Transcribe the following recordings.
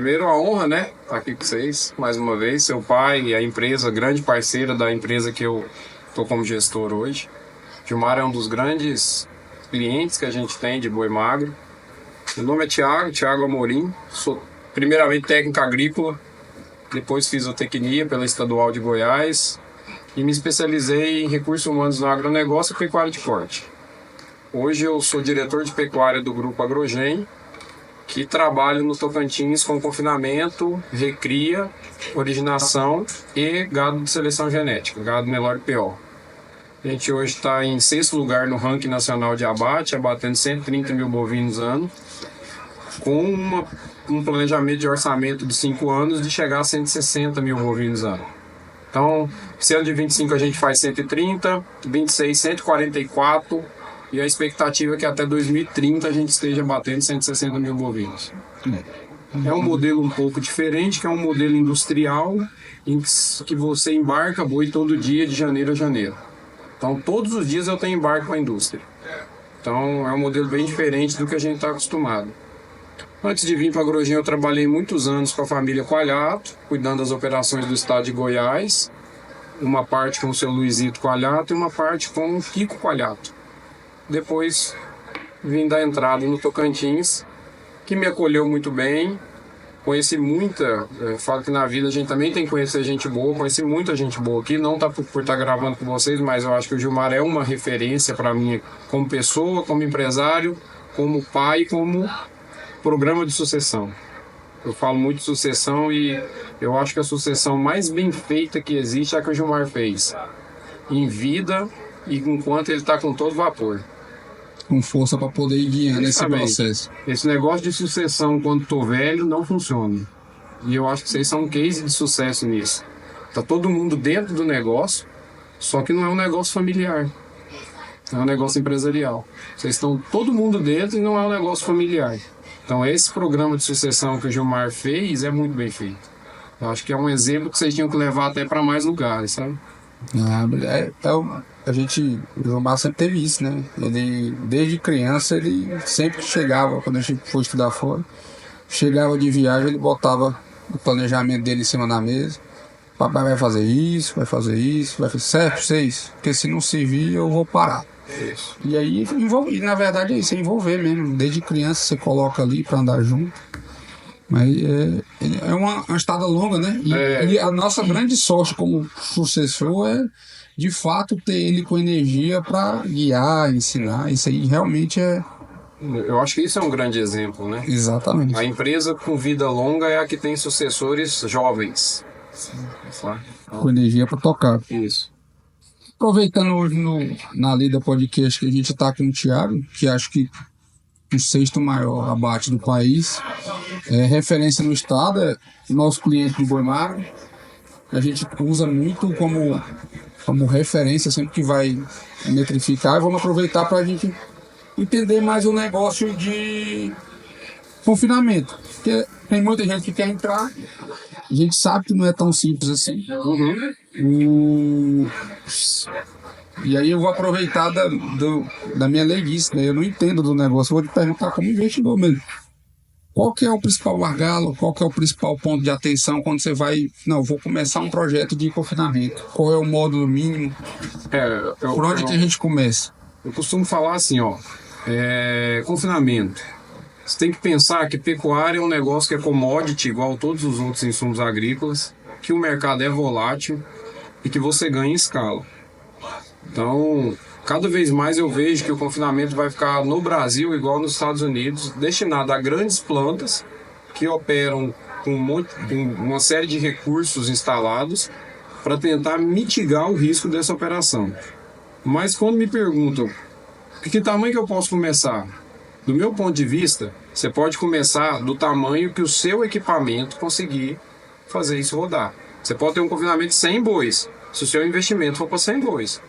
Primeiro, a honra, né? Estar aqui com vocês, mais uma vez. Seu pai e a empresa, grande parceira da empresa que eu estou como gestor hoje. Gilmar é um dos grandes clientes que a gente tem de boi magro. Meu nome é Thiago Amorim. Sou primeiramente técnico agrícola, depois fiz zootecnia pela Estadual de Goiás e me especializei em recursos humanos no agronegócio e pecuária de corte. Hoje eu sou diretor de pecuária do Grupo Agrogen, que trabalha no Tocantins com confinamento, recria, originação e gado de seleção genética, gado Nelore PO. A gente hoje está em 6º lugar no ranking nacional de abate, abatendo 130 mil bovinos ano, com um planejamento de orçamento de 5 anos de chegar a 160 mil bovinos ano. Então, esse ano de 25 a gente faz 130, 26, 144, e a expectativa é que até 2030 a gente esteja batendo 160 mil bovinos. É um modelo um pouco diferente, que é um modelo industrial, em que você embarca boi todo dia, de janeiro a janeiro. Então, todos os dias eu tenho embarque com a indústria. Então, é um modelo bem diferente do que a gente está acostumado. Antes de vir para a Agrogen, eu trabalhei muitos anos com a família Coalhato, cuidando das operações do estado de Goiás, uma parte com o seu Luizito Coalhato e uma parte com o Kiko Coalhato. Depois vim dar entrada no Tocantins, que me acolheu muito bem. Conheci muita, falo que na vida a gente também tem que conhecer gente boa, conheci muita gente boa aqui, não tá por estar gravando com vocês, mas eu acho que o Gilmar é uma referência para mim como pessoa, como empresário, como pai, como programa de sucessão. Eu falo muito de sucessão e eu acho que a sucessão mais bem feita que existe é a que o Gilmar fez, em vida e enquanto ele está com todo vapor. Com força para poder ir guiando esse processo. Esse negócio de sucessão quando tô velho não funciona. E eu acho que vocês são um case de sucesso nisso. Tá todo mundo dentro do negócio, só que não é um negócio familiar. É um negócio empresarial. Vocês estão todo mundo dentro e não é um negócio familiar. Então esse programa de sucessão que o Gilmar fez é muito bem feito. Eu acho que é um exemplo que vocês tinham que levar até para mais lugares, sabe? O Gilmar sempre teve isso, né? Ele, desde criança, ele sempre chegava, quando a gente foi estudar fora, chegava de viagem, ele botava o planejamento dele em cima da mesa. Papai vai fazer isso, vai fazer certo, vocês, porque se não servir eu vou parar. Isso. E aí, na verdade é isso, é envolver mesmo. Desde criança você coloca ali para andar junto. Mas é uma estrada longa, né? E a nossa grande sorte como sucessor é, de fato, ter ele com energia para guiar, ensinar. Isso aí realmente é... Eu acho que isso é um grande exemplo, né? Exatamente. A empresa com vida longa é a que tem sucessores jovens. Com energia para tocar. Isso. Aproveitando hoje na Lida Podcast que a gente está com o Thiago, que acho que o 6º maior abate do país, referência no estado, é nosso cliente de boi magro. A gente usa muito como referência sempre que vai metrificar, e vamos aproveitar para a gente entender mais o negócio de confinamento, porque tem muita gente que quer entrar, a gente sabe que não é tão simples assim. E aí eu vou aproveitar da minha leiguice, né? Eu não entendo do negócio, eu vou te perguntar como investidor mesmo. Qual que é o principal gargalo, qual que é o principal ponto de atenção quando você vai... Não, vou começar um projeto de confinamento. Qual é o módulo mínimo? Por onde que a gente começa? Eu costumo falar assim, confinamento. Você tem que pensar que pecuária é um negócio que é commodity, igual todos os outros insumos agrícolas, que o mercado é volátil e que você ganha em escala. Então, cada vez mais eu vejo que o confinamento vai ficar no Brasil igual nos Estados Unidos, destinado a grandes plantas que operam com uma série de recursos instalados para tentar mitigar o risco dessa operação. Mas quando me perguntam que tamanho que eu posso começar, do meu ponto de vista, você pode começar do tamanho que o seu equipamento conseguir fazer isso rodar. Você pode ter um confinamento de 100 bois, se o seu investimento for para 100 bois.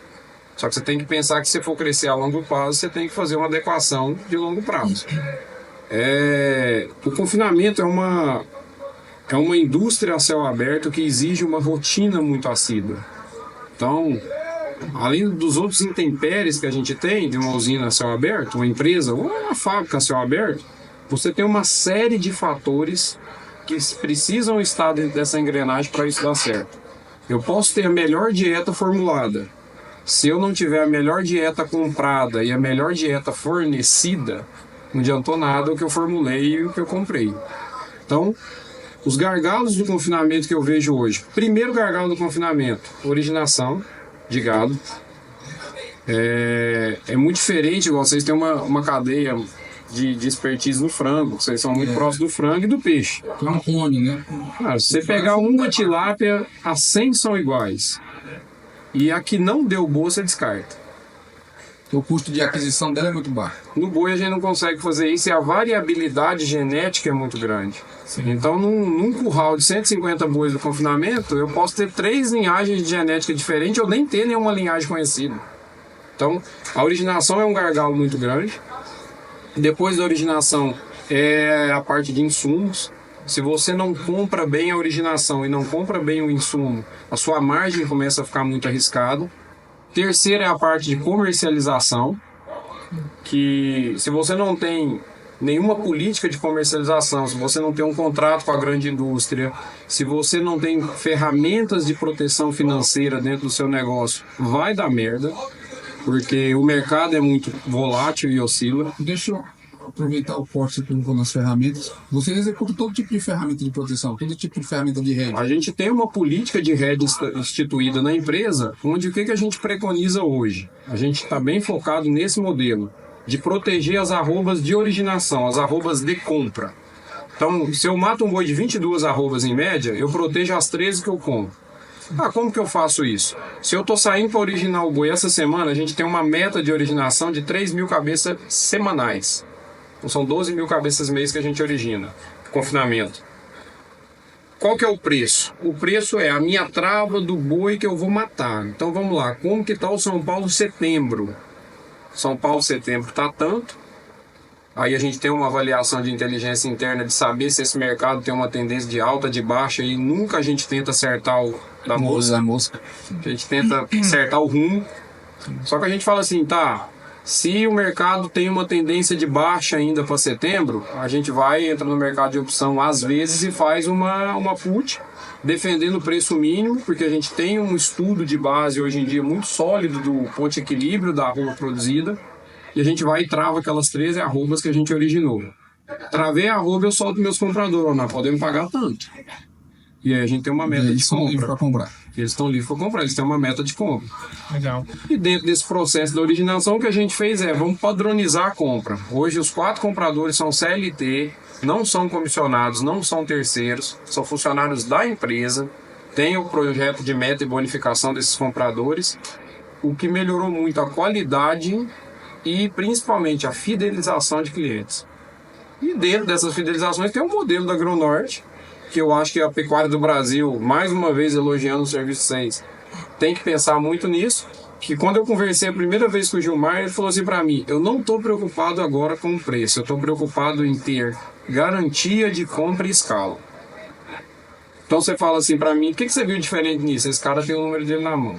Só que você tem que pensar que se for crescer a longo prazo, você tem que fazer uma adequação de longo prazo. O confinamento é uma indústria a céu aberto que exige uma rotina muito assídua. Então, além dos outros intempéries que a gente tem de uma usina a céu aberto, uma empresa ou uma fábrica a céu aberto, você tem uma série de fatores que precisam estar dentro dessa engrenagem para isso dar certo. Eu posso ter a melhor dieta formulada. Se eu não tiver a melhor dieta comprada e a melhor dieta fornecida, não adiantou nada o que eu formulei e o que eu comprei. Então, os gargalos do confinamento que eu vejo hoje. Primeiro gargalo do confinamento, originação de gado. É muito diferente, igual vocês têm uma cadeia de expertise no frango, vocês são muito próximos do frango e do peixe. É um clone, né? Cara, se você pegar uma tilápia, as 100 são iguais. E a que não deu boa, você descarta. O custo de aquisição dela é muito baixo. No boi a gente não consegue fazer isso e a variabilidade genética é muito grande. Sim. Então, num curral de 150 bois do confinamento, eu posso ter 3 linhagens de genética diferentes ou nem ter nenhuma linhagem conhecida. Então, a originação é um gargalo muito grande. Depois da originação é a parte de insumos. Se você não compra bem a originação e não compra bem o insumo, a sua margem começa a ficar muito arriscada. Terceira é a parte de comercialização, que se você não tem nenhuma política de comercialização, se você não tem um contrato com a grande indústria, se você não tem ferramentas de proteção financeira dentro do seu negócio, vai dar merda. Porque o mercado é muito volátil e oscila. Deixa eu aproveitar o corte que você colocou nas ferramentas. Você executa todo tipo de ferramenta de proteção, todo tipo de ferramenta de rede. A gente tem uma política de rede instituída na empresa, onde o que a gente preconiza hoje? A gente está bem focado nesse modelo de proteger as arrobas de originação, as arrobas de compra. Então, se eu mato um boi de 22 arrobas em média, eu protejo as 13 que eu compro. Como que eu faço isso? Se eu estou saindo para originar o boi essa semana, a gente tem uma meta de originação de 3.000 cabeças semanais. Então são 12.000 cabeças mês que a gente origina. Confinamento. Qual que é o preço? O preço é a minha trava do boi que eu vou matar. Então vamos lá, como que está o São Paulo setembro? São Paulo setembro está tanto. Aí a gente tem uma avaliação de inteligência interna de saber se esse mercado tem uma tendência de alta, de baixa, e nunca a gente tenta acertar o da mosca. A gente tenta acertar o rumo. Só que a gente fala assim, tá, se o mercado tem uma tendência de baixa ainda para setembro, a gente entra no mercado de opção às vezes e faz uma put, defendendo o preço mínimo, porque a gente tem um estudo de base hoje em dia muito sólido do ponto de equilíbrio da arroba produzida. E a gente vai e trava aquelas 13 arrobas que a gente originou. Travei a arroba, eu solto meus compradores. Nós podemos pagar tanto. E aí a gente tem uma meta de compra. Eles estão livres para comprar, eles têm uma meta de compra. Legal. E dentro desse processo da originação, o que a gente fez vamos padronizar a compra. Hoje os 4 compradores são CLT, não são comissionados, não são terceiros, são funcionários da empresa. Tem o projeto de meta e bonificação desses compradores, o que melhorou muito a qualidade e principalmente a fidelização de clientes. E dentro dessas fidelizações tem um modelo da Agronorte, que eu acho que a pecuária do Brasil, mais uma vez elogiando o Serviço 6, tem que pensar muito nisso, que quando eu conversei a primeira vez com o Gilmar, ele falou assim para mim, eu não estou preocupado agora com o preço, eu estou preocupado em ter garantia de compra e escala. Então você fala assim para mim, o que você viu diferente nisso? Esse cara tem o número dele na mão.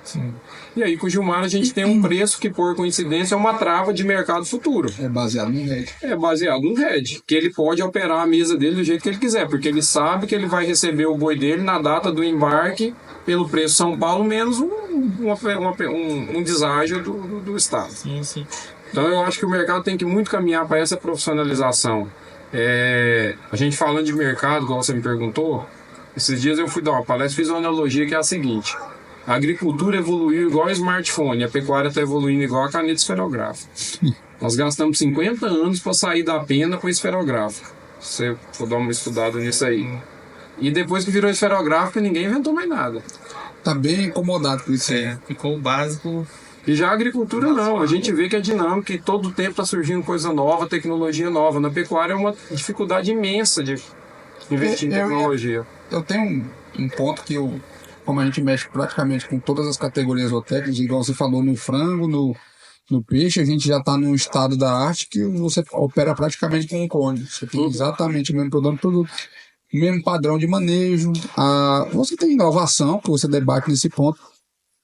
Sim. E aí com o Gilmar a gente tem um preço que, por coincidência, é uma trava de mercado futuro. É baseado no hedge. É baseado no hedge, que ele pode operar a mesa dele do jeito que ele quiser, porque ele sabe que ele vai receber o boi dele na data do embarque pelo preço São Paulo menos um deságio do Estado. Sim, sim. Então eu acho que o mercado tem que muito caminhar para essa profissionalização. A gente falando de mercado, igual você me perguntou, esses dias eu fui dar uma palestra, fiz uma analogia que é a seguinte: a agricultura evoluiu igual o smartphone, a pecuária está evoluindo igual a caneta esferográfica. Nós gastamos 50 anos para sair da pena com esferográfica. Se você for dar uma estudada nisso aí. E depois que virou esferográfica, ninguém inventou mais nada. Tá bem incomodado com isso aí. Ficou o básico. E já a agricultura não, a gente vê que é dinâmica e todo tempo está surgindo coisa nova, tecnologia nova. Na pecuária é uma dificuldade imensa de investir em tecnologia. Eu tenho um ponto que como a gente mexe praticamente com todas as categorias zootécnicas, igual você falou no frango, no peixe, a gente já está num estado da arte que você opera praticamente com um cone. Você tem exatamente o mesmo produto, o mesmo padrão de manejo. Você tem inovação, que você debate nesse ponto.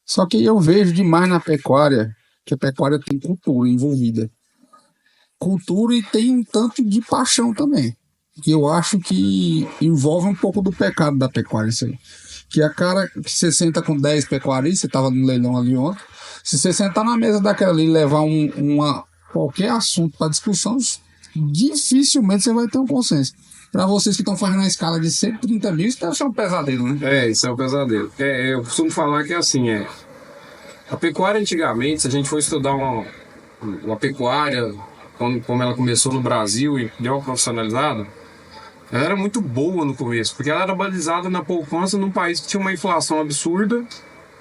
Só que eu vejo demais na pecuária, que a pecuária tem cultura envolvida. Cultura e tem um tanto de paixão também. que eu acho que envolve um pouco do pecado da pecuária isso aí. Que a cara que você senta com 10 pecuaristas, você estava no leilão ali ontem, se você sentar na mesa daquela ali e levar qualquer assunto para discussão, dificilmente você vai ter um consenso. Para vocês que estão fazendo a escala de 130 mil, isso deve ser um pesadelo, né? Isso é um pesadelo. Eu costumo falar que é assim, a pecuária antigamente, se a gente for estudar uma pecuária, como ela começou no Brasil e deu uma profissionalizada, ela era muito boa no começo, porque ela era balizada na poupança num país que tinha uma inflação absurda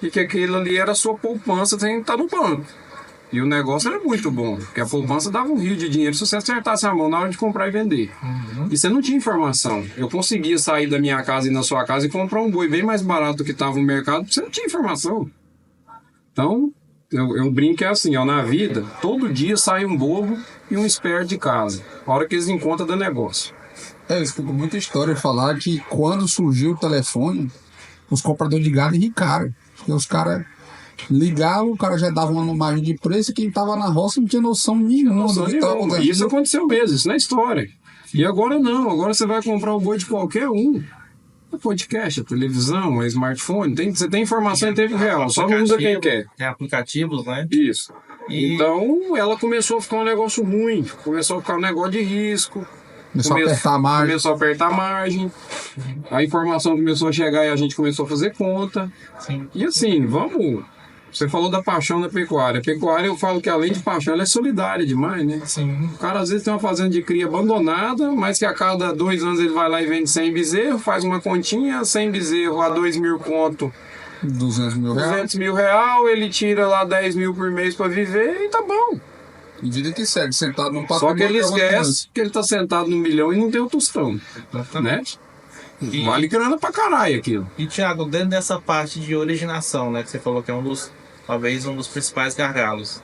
e que aquilo ali era a sua poupança sem estar no banco. E o negócio era muito bom, porque a poupança dava um rio de dinheiro se você acertasse a mão na hora de comprar e vender. E você não tinha informação. Eu conseguia sair da minha casa e ir na sua casa e comprar um boi bem mais barato do que estava no mercado, porque você não tinha informação. Então, eu brinco assim, na vida, todo dia sai um bobo e um esperto de casa. A hora que eles encontram da negócio. Eu escuto muita história falar que quando surgiu o telefone, os compradores de gado enricaram. Porque os caras ligavam, o cara já dava uma margem de preço e quem estava na roça não tinha noção nenhuma do que estava acontecendo. Isso aconteceu mesmo, isso não é história. E agora não, agora você vai comprar o boi de qualquer um. É podcast, é televisão, é smartphone, você tem informação em tempo real, só não usa quem quer. Tem aplicativos, né? Isso. Então ela começou a ficar um negócio ruim, começou a ficar um negócio de risco. Começou a apertar a margem. A informação começou a chegar e a gente começou a fazer conta. Sim. E assim, você falou da paixão da pecuária. A pecuária, eu falo que além de paixão, ela é solidária demais, né? Sim. O cara às vezes tem uma fazenda de cria abandonada, mas que a cada 2 anos ele vai lá e vende 100 bezerros, faz uma continha, 100 bezerros a 2 mil conto, 200 mil reais. 200 mil real, ele tira lá 10 mil por mês para viver e tá bom. Vida que segue, sentado num papo. Só que ele esquece que ele tá sentado no milhão e não tem o tostão. Exatamente. Né? Vale grana pra caralho aquilo. E, Thiago, dentro dessa parte de originação, né, que você falou que é talvez um dos principais gargalos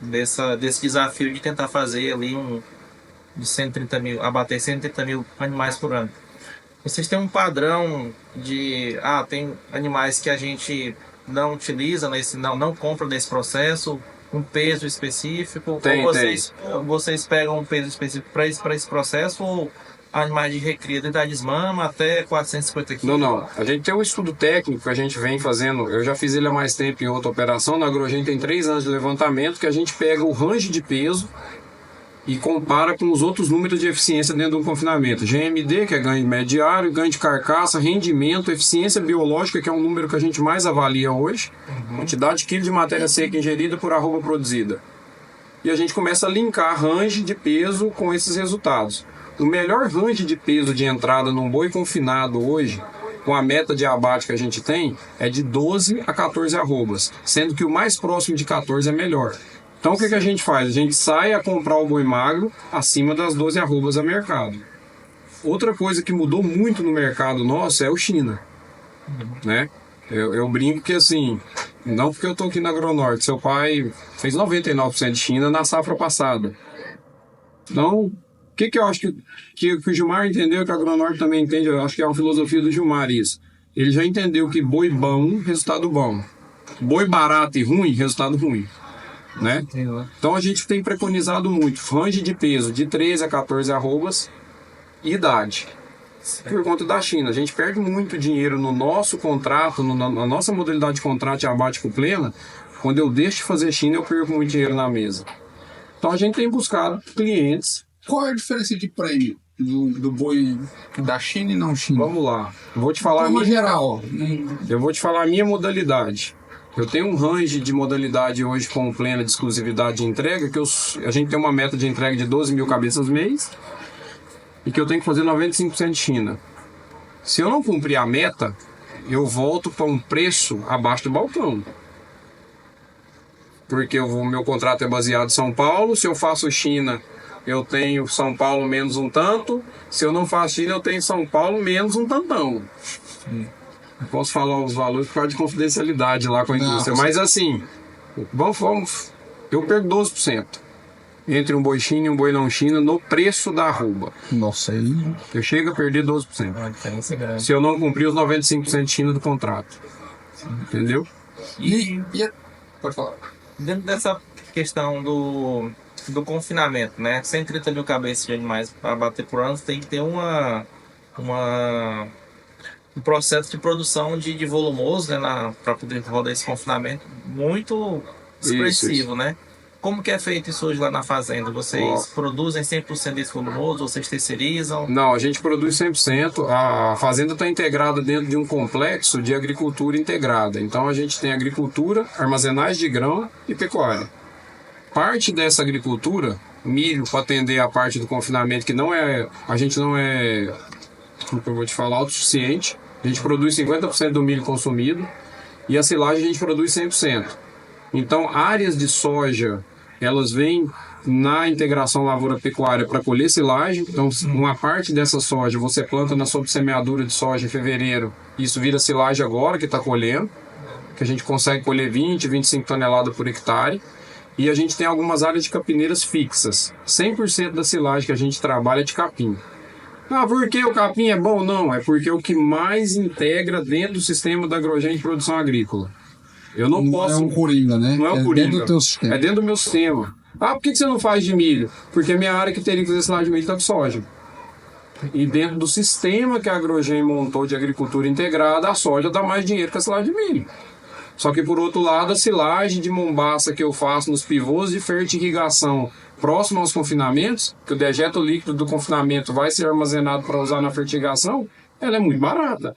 desse desafio de tentar fazer ali de 130 mil, abater 130 mil animais por ano. Vocês têm um padrão tem animais que a gente não utiliza, não compra nesse processo, um peso específico, ou vocês pegam um peso específico para esse processo, ou animais de recria de idade mama até 450 quilos? Não. A gente tem um estudo técnico que a gente vem fazendo, eu já fiz ele há mais tempo em outra operação, na AgroGen tem 3 anos de levantamento, que a gente pega o range de peso e compara com os outros números de eficiência dentro do confinamento. GMD, que é ganho médio diário, ganho de carcaça, rendimento, eficiência biológica, que é um número que a gente mais avalia hoje, quantidade de quilo de matéria seca ingerida por arroba produzida. E a gente começa a linkar range de peso com esses resultados. O melhor range de peso de entrada num boi confinado hoje, com a meta de abate que a gente tem, é de 12 a 14 arrobas, sendo que o mais próximo de 14 é melhor. Então o que a gente faz? A gente sai a comprar o boi magro acima das 12 arrobas a mercado. Outra coisa que mudou muito no mercado nosso é o China. Né? Eu brinco que assim, não porque eu tô aqui na Agronorte, seu pai fez 99% de China na safra passada. Então, o que eu acho que o Gilmar entendeu, que a Agronorte também entende, eu acho que é uma filosofia do Gilmar isso. Ele já entendeu que boi bom, resultado bom. Boi barato e ruim, resultado ruim. Né? Então a gente tem preconizado muito range de peso de 13 a 14 arrobas e idade. Por conta da China, a gente perde muito dinheiro no nosso contrato, na nossa modalidade de contrato de abate com plena. Quando eu deixo de fazer China, eu perco muito dinheiro na mesa. Então a gente tem buscado clientes. Qual é a diferença de prêmio do boi da China e não China? Vamos lá, eu vou te falar geral. Eu vou te falar a minha modalidade. Eu tenho um range de modalidade hoje com plena de exclusividade de entrega, que a gente tem uma meta de entrega de 12 mil cabeças mês e que eu tenho que fazer 95% de China. Se eu não cumprir a meta, eu volto para um preço abaixo do balcão. Porque meu contrato é baseado em São Paulo, se eu faço China, eu tenho São Paulo menos um tanto, se eu não faço China, eu tenho São Paulo menos um tantão. Não posso falar os valores por causa de confidencialidade lá com a indústria. Mas assim, eu perco 12% entre um boi China e um boi não China no preço da arroba. Nossa, aí... Eu chego a perder 12%. Se eu não cumprir os 95% de China do contrato. Entendeu? E pode falar. dentro dessa questão do confinamento, né? 130 mil cabeças de animais para abater por ano, tem que ter uma um processo de produção de volumoso, né, para poder rodar esse confinamento muito expressivo, né? Como que é feito isso hoje lá na fazenda? Vocês produzem 100% desse volumoso? Vocês terceirizam? Não, a gente produz 100%. A fazenda está integrada dentro de um complexo de agricultura integrada. Então a gente tem agricultura, armazenagem de grão e pecuária. Parte dessa agricultura, milho, para atender a parte do confinamento, que não é, a gente não é, como eu vou te falar, autossuficiente. A gente produz 50% do milho consumido e a silagem a gente produz 100%. Então, áreas de soja, elas vêm na integração lavoura-pecuária para colher silagem. Então, uma parte dessa soja você planta na sobressemeadura de soja em fevereiro. Isso vira silagem agora, que está colhendo, que a gente consegue colher 20, 25 toneladas por hectare. E a gente tem algumas áreas de capineiras fixas. 100% da silagem que a gente trabalha é de capim. Ah, por que o capim é bom? Não, é porque é o que mais integra dentro do sistema da Agrogen de produção agrícola. Eu não posso... É um coringa, né? Não é um coringa. Dentro do teu sistema. É dentro do meu sistema. Ah, por que você não faz de milho? Porque a minha área que teria que fazer silagem de milho está com soja. E dentro do sistema que a Agrogen montou de agricultura integrada, a soja dá mais dinheiro que a silagem de milho. Só que, por outro lado, a silagem de mombaça que eu faço nos pivôs de fertirrigação próximo aos confinamentos, que o dejeto líquido do confinamento vai ser armazenado para usar na fertirrigação, ela é muito barata.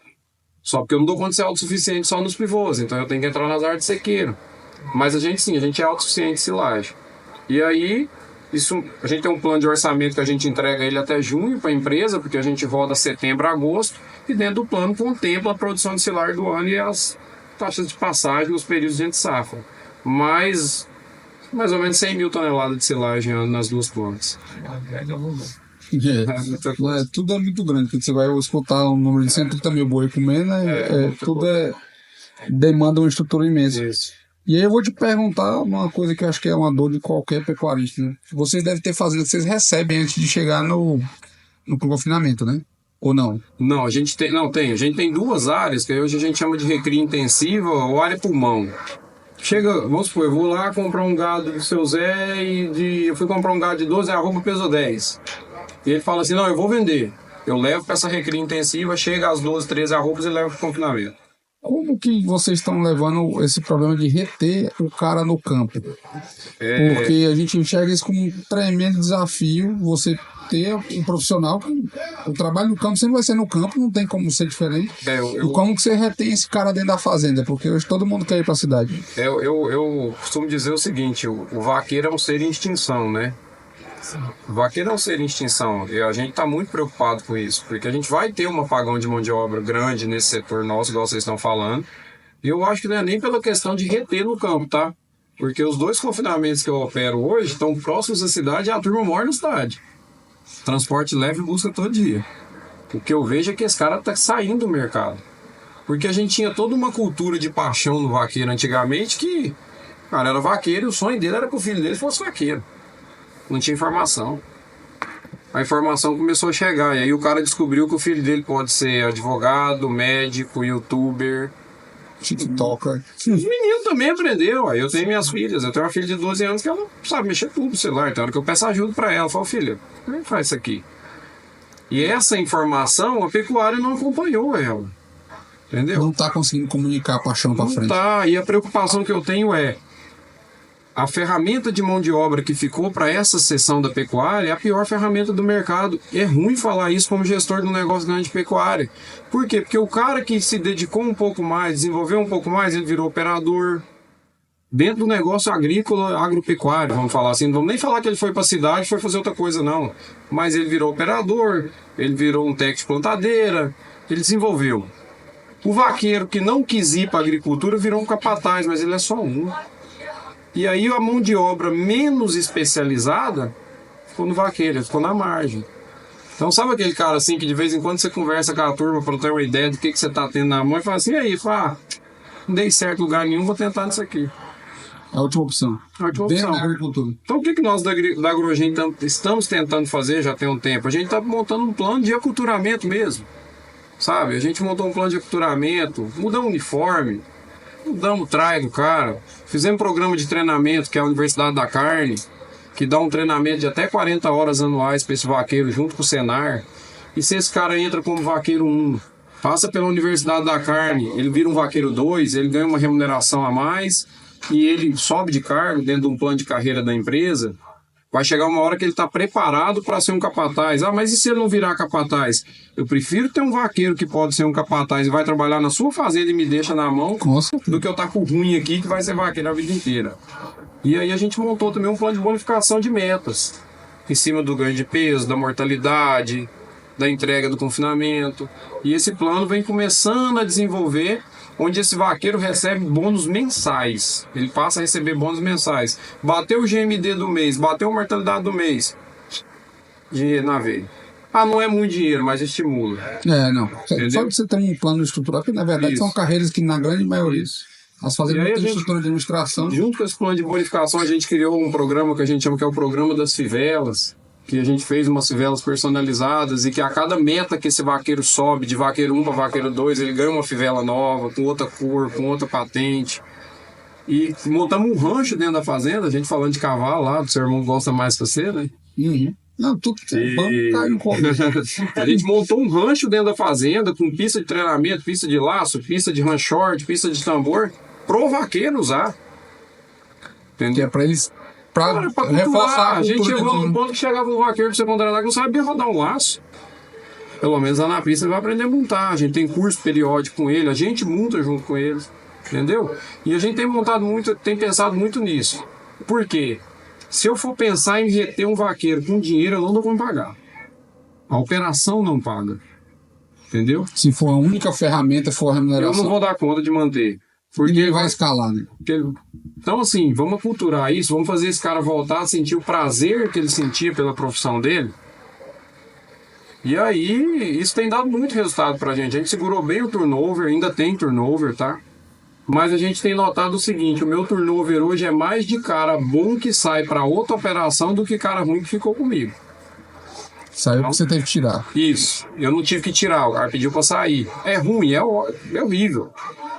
Só porque eu não dou conta de ser autossuficiente só nos pivôs, então eu tenho que entrar nas áreas de sequeiro. Mas a gente é autossuficiente em silagem. E aí, a gente tem um plano de orçamento que a gente entrega ele até junho para a empresa, porque a gente roda setembro a agosto, e dentro do plano contempla a produção de silagem do ano e as taxas de passagem nos períodos de entre-safra. Mais ou menos 100 mil toneladas de silagem nas duas plantas. Tudo é muito grande. Quando você vai escutar um número de 130 mil boi comendo, demanda uma estrutura imensa. Isso. E aí eu vou te perguntar uma coisa que eu acho que é uma dor de qualquer pecuarista, né? Vocês devem ter fazenda que vocês recebem antes de chegar no confinamento, né? Ou não? Não, a gente tem duas áreas que hoje a gente chama de recria intensiva ou área pulmão. Chega, vamos supor, eu vou lá comprar um gado do seu Zé eu fui comprar um gado de 12, a arroba pesou 10. E ele fala assim, não, eu vou vender. Eu levo para essa recria intensiva, chega às 12, 13 arrobas e levo para o confinamento. Como que vocês estão levando esse problema de reter o cara no campo? Porque a gente enxerga isso como um tremendo desafio, você ter um profissional que o trabalho no campo sempre vai ser no campo, não tem como ser diferente. E como que você retém esse cara dentro da fazenda? Porque hoje todo mundo quer ir para a cidade. Eu costumo dizer o seguinte, o vaqueiro é um ser em extinção, né? O vaqueiro é um ser em extinção e a gente está muito preocupado com isso, porque a gente vai ter um apagão de mão de obra grande nesse setor nosso, igual vocês estão falando, e eu acho que não é nem pela questão de reter no campo, tá? Porque os dois confinamentos que eu opero hoje estão próximos à cidade e a turma mora na cidade. Transporte leve busca todo dia. O que eu vejo é que esse cara está saindo do mercado. Porque a gente tinha toda uma cultura de paixão no vaqueiro antigamente que, cara, era vaqueiro e o sonho dele era que o filho dele fosse vaqueiro. Não tinha informação. A informação começou a chegar. E aí o cara descobriu que o filho dele pode ser advogado, médico, youtuber, TikToker. Os meninos também aprendeu. Aí eu tenho minhas filhas. Eu tenho uma filha de 12 anos que ela sabe mexer tudo no celular. Então, hora que eu peço ajuda pra ela, eu falo, filha, como é que faz isso aqui? E essa informação, a pecuária não acompanhou ela. Entendeu? Não tá conseguindo comunicar a paixão pra frente. Não tá. E a preocupação que eu tenho é a ferramenta de mão de obra que ficou para essa seção da pecuária é a pior ferramenta do mercado. É ruim falar isso como gestor de um negócio grande de pecuária. Por quê? Porque o cara que se dedicou um pouco mais, desenvolveu um pouco mais, ele virou operador. Dentro do negócio agrícola, agropecuário, vamos falar assim. Não vamos nem falar que ele foi para a cidade e foi fazer outra coisa, não. Mas ele virou operador, ele virou um técnico de plantadeira, ele desenvolveu. O vaqueiro que não quis ir para a agricultura virou um capataz, mas ele é só um. E aí a mão de obra menos especializada ficou no vaqueiro, ficou na margem. Então sabe aquele cara assim que de vez em quando você conversa com a turma para ter uma ideia do que você está tendo na mão e fala assim, e aí, não dei certo em lugar nenhum, vou tentar nisso aqui. É a última opção. A última opção. Da agricultura. Então o que nós da Agrogen estamos tentando fazer já tem um tempo? A gente está montando um plano de aculturamento mesmo. Sabe? A gente montou um plano de aculturamento, mudamos o uniforme, mudamos o traje do cara, fizemos um programa de treinamento que é a Universidade da Carne, que dá um treinamento de até 40 horas anuais para esse vaqueiro junto com o Senar. E se esse cara entra como vaqueiro 1, passa pela Universidade da Carne, ele vira um vaqueiro 2, ele ganha uma remuneração a mais e ele sobe de cargo dentro de um plano de carreira da empresa, vai chegar uma hora que ele está preparado para ser um capataz. Ah, mas e se ele não virar capataz? Eu prefiro ter um vaqueiro que pode ser um capataz e vai trabalhar na sua fazenda e me deixa na mão, do que eu estar com o ruim aqui que vai ser vaqueiro a vida inteira. E aí a gente montou também um plano de bonificação de metas, em cima do ganho de peso, da mortalidade, da entrega do confinamento. E esse plano vem começando a desenvolver, onde esse vaqueiro recebe bônus mensais. Ele passa a receber bônus mensais. Bateu o GMD do mês, bateu a mortalidade do mês, dinheiro na veia. Ah, não é muito dinheiro, mas estimula. Não. Entendeu? Só que você tem um plano estruturado, porque na verdade Isso. são carreiras que na grande maioria as fazendas E aí não a têm gente- estrutura de administração. Junto com esse plano de bonificação, a gente criou um programa que a gente chama que é o Programa das Fivelas, que a gente fez umas fivelas personalizadas e que a cada meta que esse vaqueiro sobe, de vaqueiro 1 para vaqueiro 2, ele ganha uma fivela nova, com outra cor, com outra patente. E montamos um rancho dentro da fazenda, a gente falando de cavalo lá, do seu irmão gosta mais que você, né? Uhum. Não, tudo vamos cair no colo. A gente montou um rancho dentro da fazenda, com pista de treinamento, pista de laço, pista de run short, pista de tambor, pro vaqueiro usar. Que Entendeu? é pra eles. Pra Cara, pra reforçar culturar. a A gente cultura chegou de num ponto que chegava um vaqueiro do secundário lá que não sabia rodar um laço. Pelo menos lá na pista ele vai aprender a montar. A gente tem curso periódico com ele, a gente monta junto com eles. Entendeu? E a gente tem montado muito, tem pensado muito nisso. Por quê? Se eu for pensar em reter um vaqueiro com dinheiro, eu não dou como pagar. A operação não paga. Entendeu? Se for a única ferramenta, for a Eu remuneração, não vou dar conta de manter. Porque ninguém vai escalar, né? Então, assim, vamos aculturar isso, vamos fazer esse cara voltar a sentir o prazer que ele sentia pela profissão dele. E aí, isso tem dado muito resultado pra gente. A gente segurou bem o turnover, ainda tem turnover, tá? Mas a gente tem notado o seguinte, o meu turnover hoje é mais de cara bom que sai pra outra operação do que cara ruim que ficou comigo. Saiu porque você teve que tirar. Isso, eu não tive que tirar, o cara pediu pra sair. É ruim, é horrível.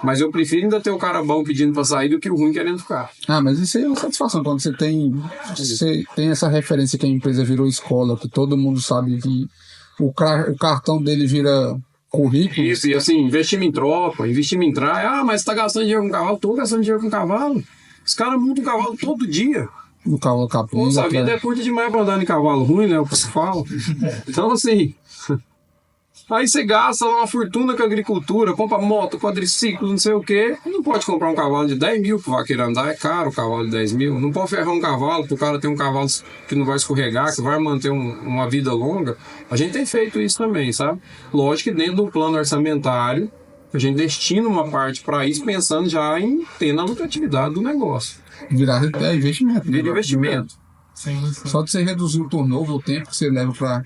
Mas eu prefiro ainda ter o cara bom pedindo pra sair do que o ruim querendo ficar. Ah, mas isso aí é uma satisfação quando você tem essa referência que a empresa virou escola, que todo mundo sabe que o cartão dele vira currículo. Isso, e assim, investimos em tropa, investimos em traia. Ah, mas você tá gastando dinheiro com cavalo? Tô gastando dinheiro com cavalo. Os caras montam um cavalo todo dia. No cavalo capenga. Nossa, a vida é curta demais pra andar em cavalo ruim, né? O que se fala. Então, assim. Aí você gasta uma fortuna com a agricultura, compra moto, quadriciclo, não sei o quê. Não pode comprar um cavalo de 10 mil pro vaqueiro andar, é caro o cavalo de 10 mil. Não pode ferrar um cavalo pro cara ter um cavalo que não vai escorregar, que vai manter uma vida longa. A gente tem feito isso também, sabe? Lógico que dentro do plano orçamentário, a gente destina uma parte para isso, pensando já em ter na lucratividade do negócio. Virar investimento. né? Vira investimento. Sim, sim. Só de você reduzir o turnover, o tempo que você leva para.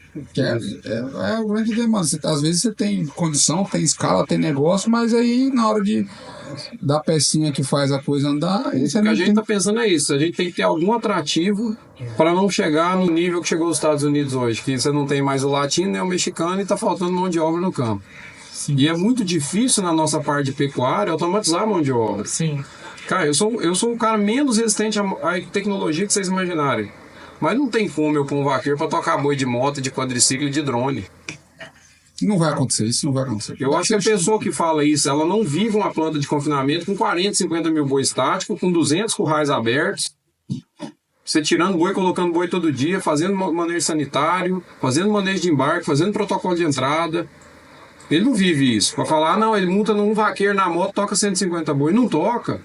É o grande demanda. Às vezes você tem condição, tem escala, tem negócio, mas aí na hora da pecinha que faz a coisa andar, aí você O que não a gente tem. está pensando é isso. A gente tem que ter algum atrativo para não chegar no nível que chegou os Estados Unidos hoje, que você não tem mais o latino nem o mexicano e está faltando mão de obra no campo. Sim. E é muito difícil na nossa parte de pecuária automatizar a mão de obra. Sim. Cara, eu sou o cara menos resistente à tecnologia que vocês imaginarem. Mas não tem como eu pôr um vaqueiro para tocar boi de moto, de quadriciclo e de drone. Não vai acontecer, isso não vai acontecer. Eu acho que a pessoa que fala isso, ela não vive uma planta de confinamento com 40, 50 mil boi estáticos, com 200 currais abertos, você tirando boi, colocando boi todo dia, fazendo manejo sanitário, fazendo manejo de embarque, fazendo protocolo de entrada. Ele não vive isso. Para falar, não, ele monta num vaqueiro na moto, toca 150 boi. Não toca.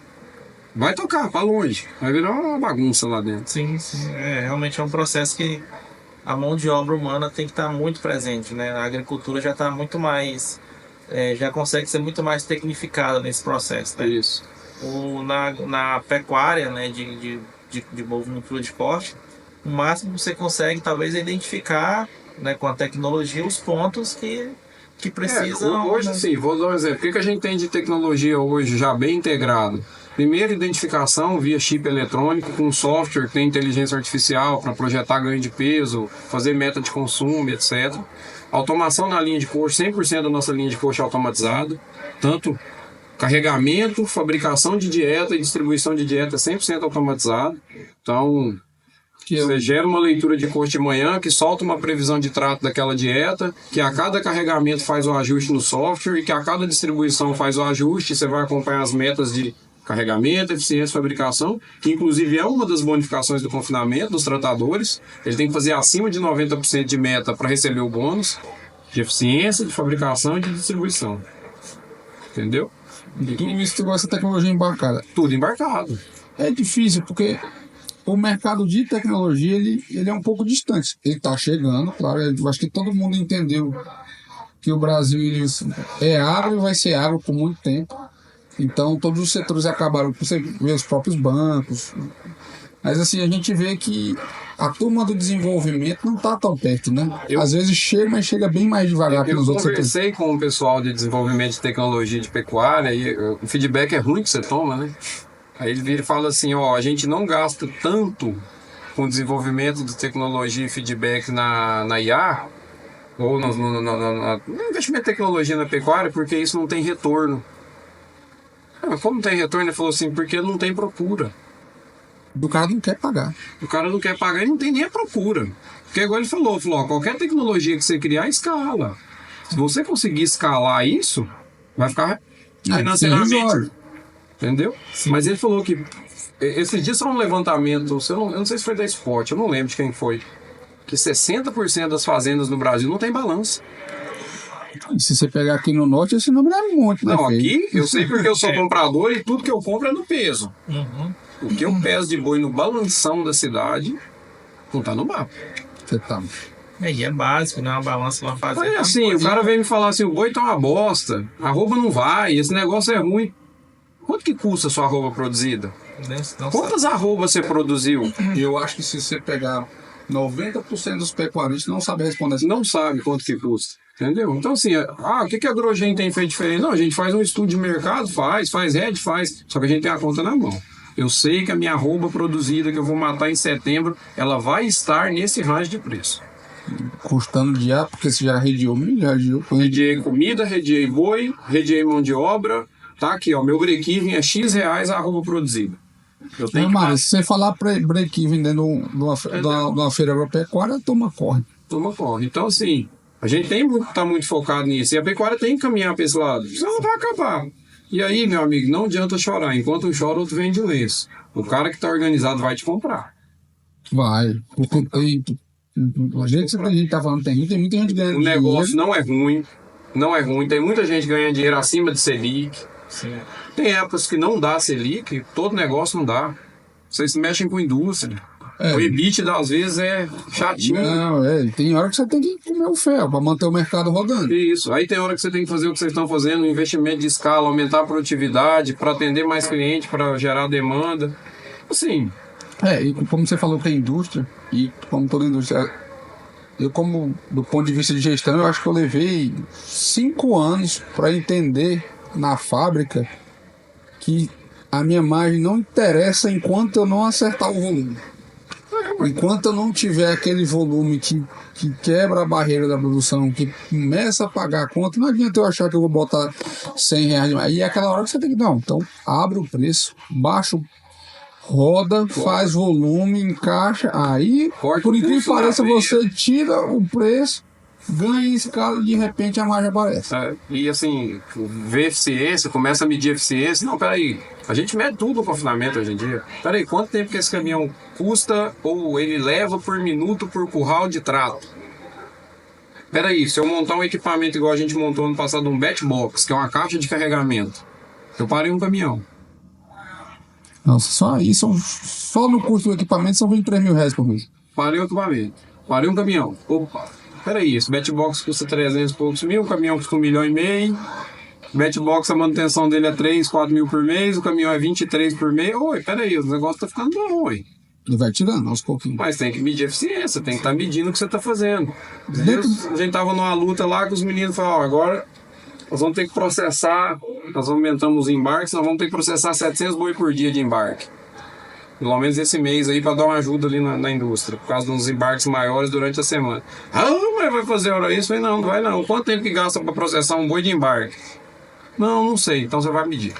Vai tocar, para longe. Vai virar uma bagunça lá dentro. Sim, sim. Realmente é um processo que a mão de obra humana tem que estar muito presente, né? A agricultura já está muito mais... já consegue ser muito mais tecnificada nesse processo, né? Isso. Na pecuária, né, de bovinocultura de esporte, o máximo que você consegue talvez é identificar, né, com a tecnologia os pontos que precisam... Hoje, né? sim, vou dar um exemplo. O que a gente tem de tecnologia hoje já bem integrado? Primeiro, identificação via chip eletrônico com software que tem inteligência artificial para projetar ganho de peso, fazer meta de consumo, etc. Automação na linha de coxo, 100% da nossa linha de coxo é automatizada. Tanto carregamento, fabricação de dieta e distribuição de dieta é 100% automatizado. Então, Você gera uma leitura de custo de manhã, que solta uma previsão de trato daquela dieta, que a cada carregamento faz o ajuste no software e que a cada distribuição faz o ajuste, você vai acompanhar as metas de carregamento, eficiência, fabricação, que inclusive é uma das bonificações do confinamento dos tratadores. Ele tem que fazer acima de 90% de meta para receber o bônus de eficiência, de fabricação e de distribuição. Entendeu? Tudo isso com essa tecnologia embarcada. Tudo embarcado. É difícil, porque o mercado de tecnologia ele é um pouco distante. Ele está chegando, claro. Eu acho que todo mundo entendeu que o Brasil é agro e vai ser agro por muito tempo. Então, todos os setores acabaram por você ver os próprios bancos. Mas, assim, a gente vê que a turma do desenvolvimento não está tão perto, né? Às vezes chega, mas chega bem mais devagar que nos outros setores. Eu conversei com o pessoal de desenvolvimento de tecnologia de pecuária e o feedback é ruim que você toma, né? Aí ele vira e fala assim, ó, a gente não gasta tanto com desenvolvimento de tecnologia e feedback na IA, ou no investimento em tecnologia na pecuária, porque isso não tem retorno. Mas como não tem retorno, ele falou assim, porque não tem procura. O cara não quer pagar. O cara não quer pagar e não tem nem a procura. Porque agora ele falou, ó, qualquer tecnologia que você criar, escala. Se você conseguir escalar isso, vai ficar financeiramente. Entendeu? Sim. Mas ele falou que esses dias só um levantamento, eu não sei se foi da Spot, eu não lembro de quem foi, que 60% das fazendas no Brasil não tem balança. Se você pegar aqui no norte, esse número é muito, né? Não, aqui eu sei porque eu sou comprador e tudo que eu compro é no peso. O que eu peso de boi no balanção da cidade não tá no mapa. Você tá. E é básico, né? Uma balança lá fazer. É assim, o cara vem me falar assim, o boi tá uma bosta, a arroba não vai, esse negócio é ruim. Quanto que custa a sua arroba produzida? Não Quantas arrobas você produziu? Eu acho que se você pegar 90% dos pecuaristas não sabe responder assim. Não sabe quanto que custa. Entendeu? Então, assim, o que a Agrogen tem feito diferente? Não, a gente faz um estudo de mercado, faz RED, faz. Só que a gente tem a conta na mão. Eu sei que a minha arroba produzida, que eu vou matar em setembro, ela vai estar nesse range de preço. Custando de ar, porque você já rediou milho, rediei comida, rediei boi, rediei mão de obra. Tá aqui, ó, meu break-even é X reais a arroba produzida. Eu tenho mas se você falar break-even dentro de uma feira agropecuária, toma corre. Então, assim, a gente tá muito focado nisso. E a pecuária tem que caminhar para esse lado. Senão ela vai acabar. E aí, meu amigo, não adianta chorar. Enquanto um chora, outro vende o lenço. O cara que tá organizado vai te comprar. Vai. Porque o jeito que a gente tá falando, tem muita gente ganhando dinheiro. O negócio não é ruim. Não é ruim. Tem muita gente ganhando dinheiro acima de Selic. Sim. Tem épocas que não dá Selic, todo negócio não dá. Vocês mexem com indústria. O EBITDA às vezes é chatinho. Não, tem hora que você tem que comer o ferro para manter o mercado rodando. Isso. Aí tem hora que você tem que fazer o que vocês estão fazendo, um investimento de escala, aumentar a produtividade para atender mais cliente, para gerar demanda. Assim. E como você falou que é indústria, e como toda indústria, eu como do ponto de vista de gestão, eu acho que eu levei 5 anos para entender na fábrica que a minha margem não interessa enquanto eu não acertar o volume. Enquanto eu não tiver aquele volume que quebra a barreira da produção, que começa a pagar a conta, não adianta eu achar que eu vou botar 100 reais. Aí é aquela hora que você tem que... Não, então abre o preço, baixa, roda, faz volume, encaixa, aí, por incrível que pareça, você tira o preço, ganha em escala e de repente a margem aparece. E assim, ver eficiência, começa a medir eficiência. Não, peraí, a gente mede tudo no confinamento hoje em dia. Peraí, quanto tempo que esse caminhão custa ou ele leva por minuto por curral de trato? Peraí, se eu montar um equipamento igual a gente montou no passado, um batch box, que é uma caixa de carregamento, eu parei um caminhão. Nossa, só isso, só no custo do equipamento são 23 mil reais por mês. Parei o equipamento, parei um caminhão. Opa, peraí, esse batchbox custa 300 e poucos mil, o caminhão custa 1,5 milhão. O batchbox, a manutenção dele é 3, 4 mil por mês, o caminhão é 23 por mês. Oi, peraí, o negócio tá ficando bom, oi. Ele vai tirando aos pouquinhos. Mas tem que medir eficiência, tem que estar medindo o que você tá fazendo. A gente tava numa luta lá que os meninos falaram, agora nós vamos ter que processar, nós aumentamos os embarques, nós vamos ter que processar 700 boi por dia de embarque. Pelo menos esse mês aí, para dar uma ajuda ali na indústria, por causa dos embarques maiores durante a semana. Mas vai fazer hora isso? Eu falei, não vai não. Quanto tempo que gasta para processar um boi de embarque? Não sei, então você vai medir.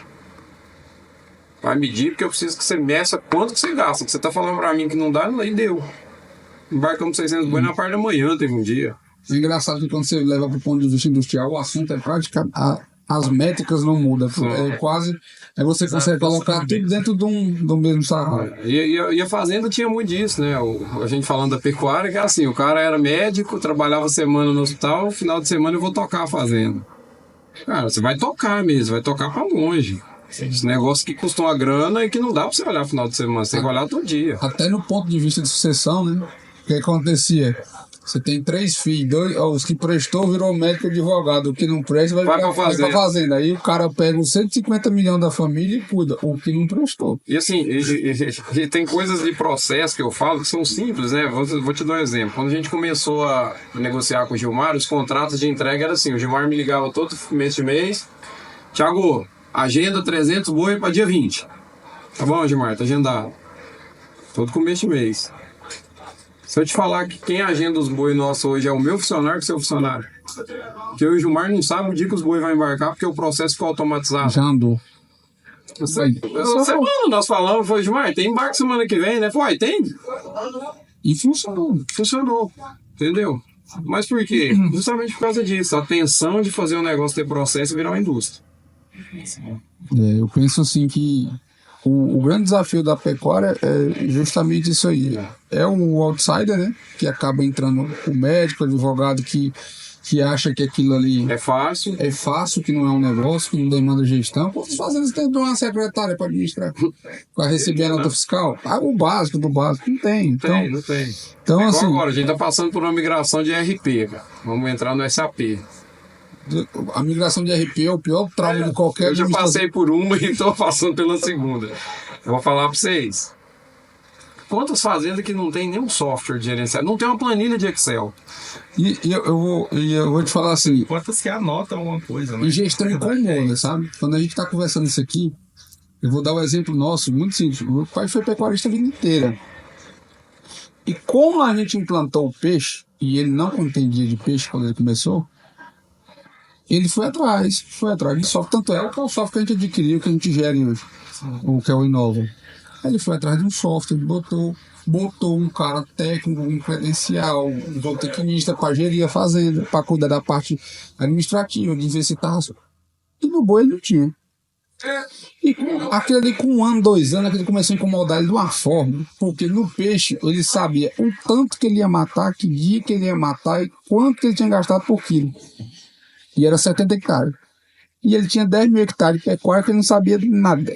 Vai medir porque eu preciso que você meça quanto que você gasta. Que você tá falando pra mim que não dá, aí deu. Embarcamos 600 boi na parte da manhã, teve um dia. É engraçado que quando você leva para o ponto de vista industrial, o assunto é praticamente. As métricas não mudam. É quase. Aí você consegue colocar tudo dentro do mesmo salário. E a fazenda tinha muito disso, né? A gente falando da pecuária, que é assim: o cara era médico, trabalhava semana no hospital, final de semana eu vou tocar a fazenda. Cara, você vai tocar mesmo, vai tocar para longe. Esse negócio que custa uma grana e que não dá pra você olhar no final de semana, você tem que olhar todo dia. Até no ponto de vista de sucessão, né? O que acontecia? Você tem 3 filhos, os que prestou virou médico e advogado, o que não presta vai pra fazenda. Aí o cara pega os 150 milhões da família e cuida, o que não prestou. E assim, e tem coisas de processo que eu falo que são simples, né? Vou te dar um exemplo. Quando a gente começou a negociar com o Gilmar, os contratos de entrega eram assim, o Gilmar me ligava todo mês de mês, Thiago, agenda 300 boi para dia 20. Tá bom, Gilmar, tá agendado. Todo começo de mês. Se eu te falar que quem agenda os boi nossos hoje é o meu funcionário que o seu funcionário. Porque eu e o Gilmar não sabe o dia que os boi vão embarcar porque o processo ficou automatizado. Já andou. Semana nós falamos, foi Gilmar, tem embarque semana que vem, né? Foi, tem. E funcionou. Funcionou, entendeu? Mas por quê? Justamente por causa disso. A tensão de fazer um negócio ter processo e virar uma indústria. Eu penso assim que o grande desafio da pecuária é justamente isso aí. É o outsider, né? Que acaba entrando o médico, o advogado que acha que aquilo ali é fácil, que não é um negócio, que não demanda gestão. Pô, as fazendas têm uma secretária para administrar, para receber a nota fiscal. O básico do básico não tem. Então, não tem. Então, assim, agora, a gente está passando por uma migração de ERP, cara. Vamos entrar no SAP. A migração de ERP é o pior trauma de qualquer. Eu já passei por uma e estou passando pela segunda. Eu vou falar para vocês. Quantas fazendas que não tem nenhum software de gerenciamento? Não tem uma planilha de Excel. E eu vou te falar assim. Quantas que anotam alguma coisa, né? E gestão incomum, sabe? Quando a gente está conversando isso aqui, eu vou dar um exemplo nosso, muito simples. O meu pai foi pecuarista a vida inteira. E como a gente implantou o peixe, e ele não entendia de peixe quando ele começou, ele foi atrás de software. Tanto é que é o software que a gente adquiriu, que a gente gera hoje, o que é o Inova. Aí ele foi atrás de um software, botou um cara técnico, um credencial, um zootecnista para gerir a fazenda, para cuidar da parte administrativa, de ver se estava. E no boi ele não tinha. E aquele ali com 1 ano, 2 anos, ele começou a incomodar ele de uma forma, porque no peixe ele sabia o tanto que ele ia matar, que dia que ele ia matar e quanto que ele tinha gastado por quilo. E era 70 hectares. E ele tinha 10 mil hectares de pecuária que ele não sabia de nada.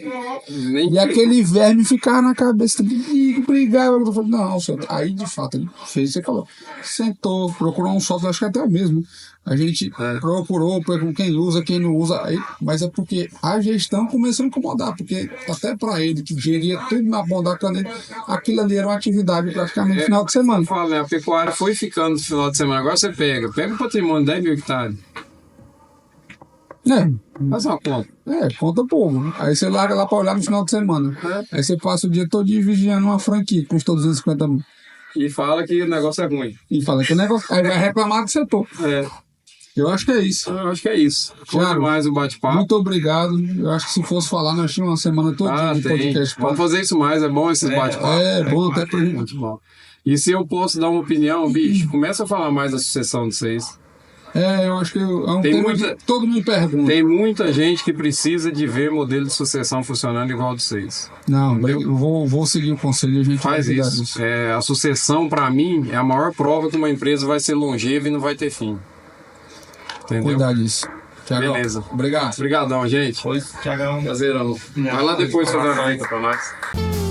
E aquele verme ficava na cabeça dele, brigava. Eu falei, não, senhor. Aí de fato ele fez, você falou, sentou, procurou um software, acho que até o mesmo. A gente procurou quem usa, quem não usa. Aí, mas é porque a gestão começou a incomodar, porque até para ele, que geria tudo na ponta da caneta, aquilo ali era uma atividade praticamente no final de semana. Eu falo, né, a pecuária foi ficando no final de semana. Agora você pega o patrimônio de 10 mil hectares. Faz uma conta. Conta pouco. Aí você larga lá pra olhar no final de semana. Aí você passa o dia todo vigiando uma franquia que custou 250 mil. E fala que o negócio é ruim. E fala que o negócio. Aí vai reclamar do setor. Eu acho que é isso. Foi demais o bate-papo. Muito obrigado. Eu acho que se fosse falar, nós tínhamos uma semana toda de podcast. Vamos fazer isso mais, é bom esses bate-papos. É bom até pra gente. Muito bom. E se eu posso dar uma opinião, bicho, começa a falar mais da sucessão de vocês. Eu acho que é um tema que todo mundo pergunta. Tem muita gente que precisa de ver modelo de sucessão funcionando igual de vocês. Não, eu vou seguir o conselho e a gente faz isso. A sucessão, para mim, é a maior prova que uma empresa vai ser longeva e não vai ter fim. Entendeu? Cuidar disso. Thiago, beleza. Obrigado. Obrigadão, gente. Pois, Thiagão. Prazerão. Vai lá depois fazer a nota pra nós.